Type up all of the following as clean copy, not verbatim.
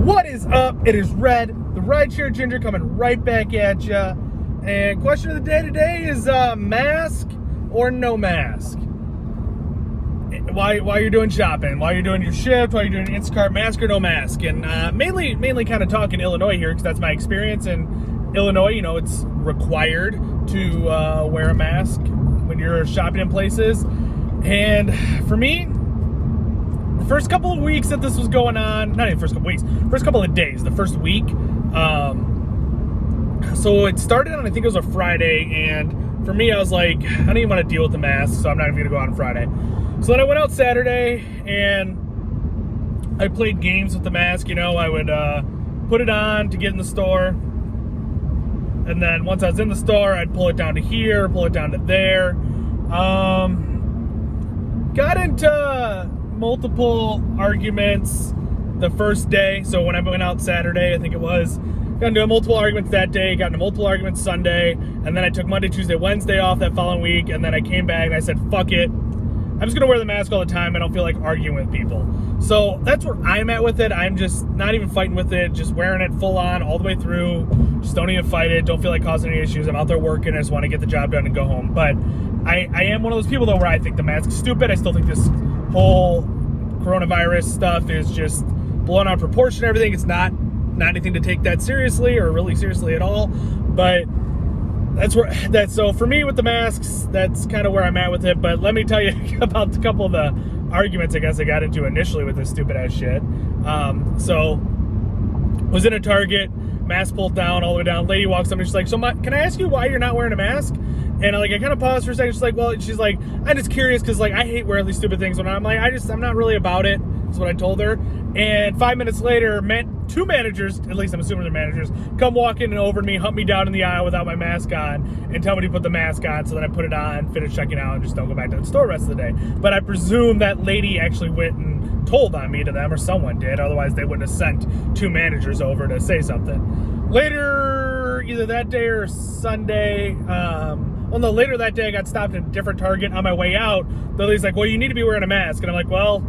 What is up? It is Red, the Rideshare Ginger, coming right back at ya. And question of the day today is mask or no mask? While you're doing shopping, while you're doing your shift, while you're doing Instacart, mask or no mask? And mainly kind of talking Illinois here because that's my experience in Illinois. You know, it's required to wear a mask when you're shopping in places. And for me, the first couple of weeks that this was going on, not even first couple of weeks, first couple of days, the first week. So it started on, I think it was a Friday, and for me, I was like, I don't even want to deal with the mask, so I'm not even going to go out on Friday. So then I went out Saturday, and I played games with the mask. You know, I would put it on to get in the store, and then once I was in the store, I'd pull it down to here, pull it down to there. Got into multiple arguments the first day. So when I went out Saturday, I think it was, got into multiple arguments that day, got into multiple arguments Sunday, and then I took Monday, Tuesday, Wednesday off that following week, and then I came back and I said, fuck it. I'm just gonna wear the mask all the time. I don't feel like arguing with people. So that's where I'm at with it. I'm just not even fighting with it, just wearing it full on all the way through. Just don't even fight it. Don't feel like causing any issues. I'm out there working. I just want to get the job done and go home. But I am one of those people though where I think the mask is stupid. I still think this whole coronavirus stuff is just blown out of proportion. Everything. It's not anything to take that seriously or really seriously at all. But so for me with the masks, that's kind of where I'm at with it. But let me tell you about a couple of the arguments I guess I got into initially with this stupid ass shit. So was in a Target, mask pulled down all the way down. Lady walks up and she's like, "So can I ask you why you're not wearing a mask?" And I kind of paused for a second. She's like, I'm just curious because I hate wearing these stupid things. When I'm like, I'm not really about it. That's what I told her. And 5 minutes later, two managers, at least I'm assuming they're managers, come walking over to me, hump me down in the aisle without my mask on, and tell me to put the mask on. So then I put it on, finish checking out, and just don't go back to the store the rest of the day. But I presume that lady actually went and told on me to them, or someone did. Otherwise, they wouldn't have sent two managers over to say something. Later, either that day or Sunday, later that day, I got stopped at a different Target on my way out. The lady's like, "Well, you need to be wearing a mask." And I'm like, "Well,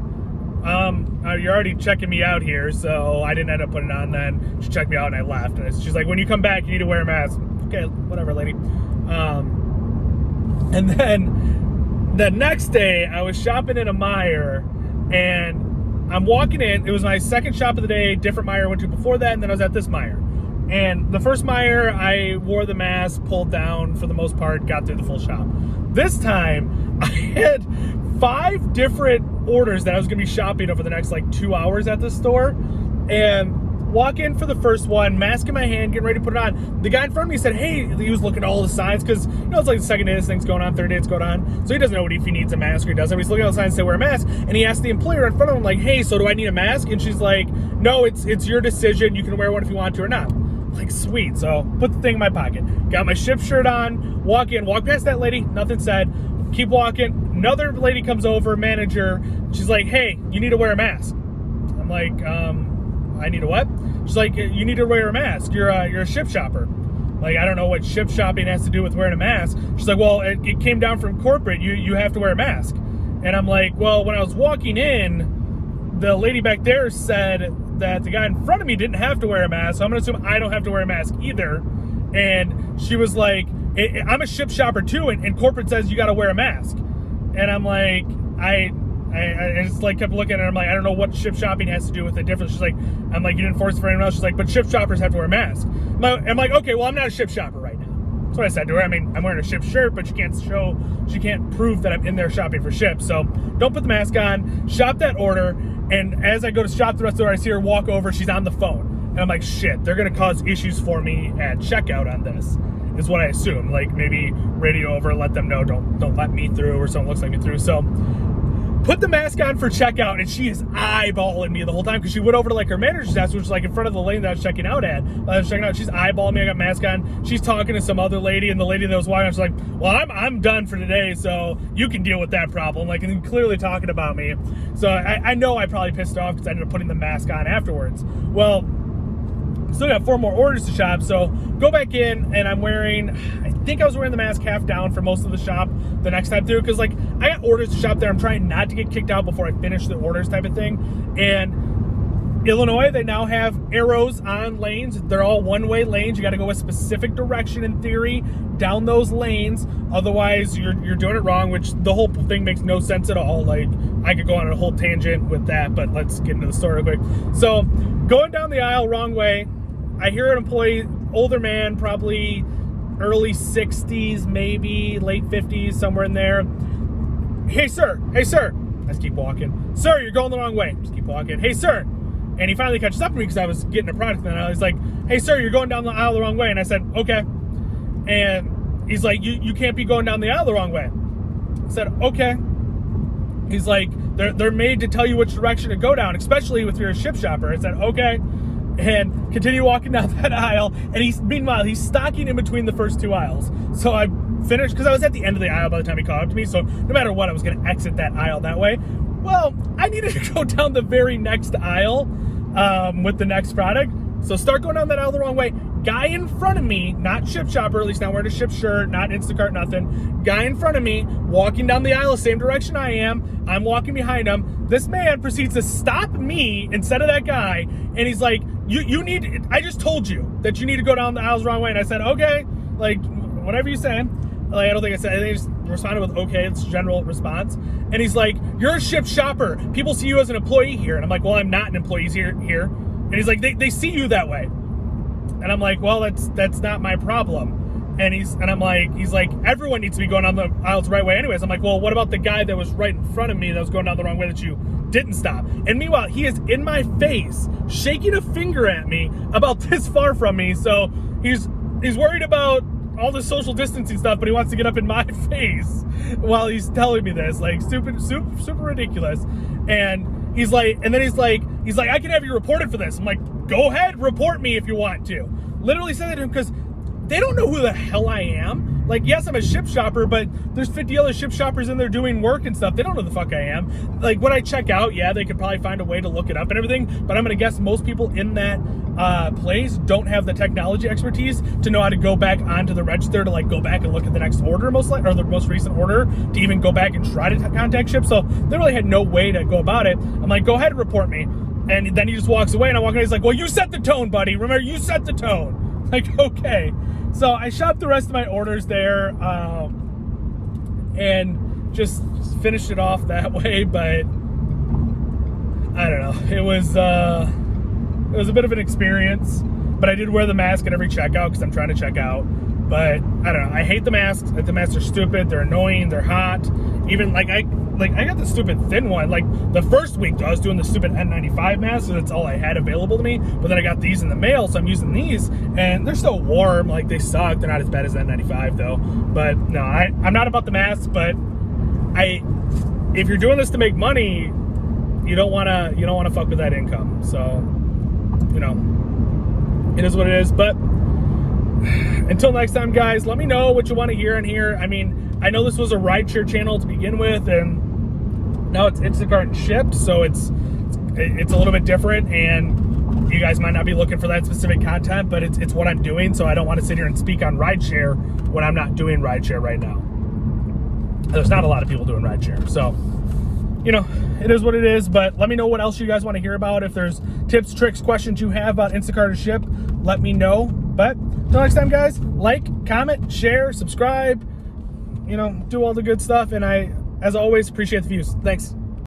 you're already checking me out here," so I didn't end up putting it on then. She checked me out and I left. And she's like, "When you come back, you need to wear a mask." Okay, whatever, lady. And then the next day, I was shopping in a Meijer, and I'm walking in. It was my second shop of the day, different Meijer I went to before that, and then I was at this Meijer. And the first Meijer, I wore the mask, pulled down for the most part, got through the full shop. This time, I had 5 different orders that I was going to be shopping over the next 2 hours at this store. And walk in for the first one, mask in my hand, getting ready to put it on. The guy in front of me said, "Hey," he was looking at all the signs because, it's the second day this thing's going on, third day it's going on. So he doesn't know if he needs a mask or he doesn't. He's looking at all the signs that say wear a mask. And he asked the employer in front of him, "Hey, so do I need a mask?" And she's like, "No, it's your decision. You can wear one if you want to or not." Sweet. So put the thing in my pocket. Got my shift shirt on, walk past that lady, nothing said. Keep walking. Another lady comes over, manager. She's like, "Hey, you need to wear a mask." I'm like, I need a what? She's like, "You need to wear a mask. You're a shift shopper." I don't know what shift shopping has to do with wearing a mask. She's like, "Well, it came down from corporate. You have to wear a mask." And I'm like, "Well, when I was walking in, the lady back there said that the guy in front of me didn't have to wear a mask, so I'm going to assume I don't have to wear a mask either." And she was like, "I'm a ship shopper too, and corporate says you got to wear a mask." And I'm like, I just kept looking at her. I'm like, I don't know what ship shopping has to do with the difference. She's like, I'm like, "You didn't force it for anyone else." She's like, "But ship shoppers have to wear a mask." I'm like, "Okay, well, I'm not a ship shopper right now." That's what I said to her. I mean, I'm wearing a ship shirt, but she can't prove that I'm in there shopping for ship. So don't put the mask on, shop that order. And as I go to shop the rest of the order, I see her walk over, she's on the phone. And I'm like, shit, they're going to cause issues for me at checkout on this, is what I assume. Maybe radio over, let them know, don't let me through, or someone looks like me through. So put the mask on for checkout, and she is eyeballing me the whole time because she went over to her manager's desk, which was in front of the lady that I was checking out at. She's eyeballing me. I got mask on. She's talking to some other lady, and the lady that was walking, she's like, "Well, I'm done for today, so you can deal with that problem." And clearly talking about me. So I know I probably pissed her off because I ended up putting the mask on afterwards. Well, still got 4 more orders to shop, so go back in, and I think I was wearing the mask half down for most of the shop the next time through, because I got orders to shop there. I'm trying not to get kicked out before I finish the orders type of thing. And Illinois, they now have arrows on lanes. They're all one-way lanes. You got to go a specific direction in theory down those lanes. Otherwise, you're doing it wrong, which the whole thing makes no sense at all. Like, I could go on a whole tangent with that, but let's get into the story real quick. So, going down the aisle wrong way, I hear an employee, older man, probably early 60s, maybe late 50s, somewhere in there. Hey, sir. Hey, sir. I just keep walking. Sir, you're going the wrong way. Just keep walking. Hey, sir. And he finally catches up to me because I was getting a product, and I was like, hey, sir, you're going down the aisle the wrong way. And I said, okay. And he's like, you can't be going down the aisle the wrong way. I said, okay. He's like, they're made to tell you which direction to go down, especially if you're a Shipt shopper. I said, okay. And continue walking down that aisle. And meanwhile, he's stocking in between the first two aisles. So I finished, because I was at the end of the aisle by the time he caught up to me. So no matter what, I was going to exit that aisle that way. Well, I needed to go down the very next aisle with the next product. So start going down that aisle the wrong way. Guy in front of me, not Shipt shopper, at least not wearing a Shipt shirt, not Instacart, nothing. Guy in front of me, walking down the aisle, same direction I am. I'm walking behind him. This man proceeds to stop me instead of that guy. And he's like, I just told you that you need to go down the aisles the wrong way. And I said, okay, like, whatever you say. Like, I don't think I said, I think I just responded with, okay, it's general response. And he's like, you're a Shipt shopper. People see you as an employee here. And I'm like, well, I'm not an employee here. And he's like, they see you that way. And I'm like, well, that's not my problem. And he's like, everyone needs to be going down the aisles the right way anyways. I'm like, well, what about the guy that was right in front of me that was going down the wrong way that you didn't stop? And meanwhile, he is in my face, shaking a finger at me about this far from me. So he's worried about all the social distancing stuff, but he wants to get up in my face while he's telling me this, like, super ridiculous. And he's like, I can have you reported for this. I'm like, go ahead, report me if you want to. Literally said that to him because they don't know who the hell I am. Like, yes, I'm a Shipt shopper, but there's 50 other Shipt shoppers in there doing work and stuff. They don't know the fuck I am. Like, when I check out, yeah, they could probably find a way to look it up and everything, but I'm going to guess most people in that place don't have the technology expertise to know how to go back onto the register to, like, go back and look at the next order, or the most recent order, to even go back and try to contact Shipt. So they really had no way to go about it. I'm like, go ahead and report me. And then he just walks away, and I walk away. He's like, well, you set the tone, buddy. Remember, you set the tone. Like, okay. So I shopped the rest of my orders there and just finished it off that way. But I don't know. It was a bit of an experience. But I did wear the mask at every checkout because I'm trying to check out. But I don't know. I hate the masks. The masks are stupid. They're annoying. They're hot. Even I got the stupid thin one. Like, the first week I was doing the stupid N95 mask, so that's all I had available to me. But then I got these in the mail, so I'm using these, and they're still warm. Like, they suck. They're not as bad as N95 though. But no, I'm not about the masks. But if you're doing this to make money, you don't wanna fuck with that income. So, it is what it is. But until next time, guys, let me know what you want to hear in here. I mean, I know this was a rideshare channel to begin with, and now it's Instacart and Shipt, so it's a little bit different, and you guys might not be looking for that specific content, but it's what I'm doing, so I don't want to sit here and speak on rideshare when I'm not doing rideshare right now. There's not a lot of people doing rideshare, so, it is what it is. But let me know what else you guys want to hear about. If there's tips, tricks, questions you have about Instacart or Shipt, let me know. But until next time, guys, like, comment, share, subscribe, do all the good stuff. And I, as always, appreciate the views. Thanks.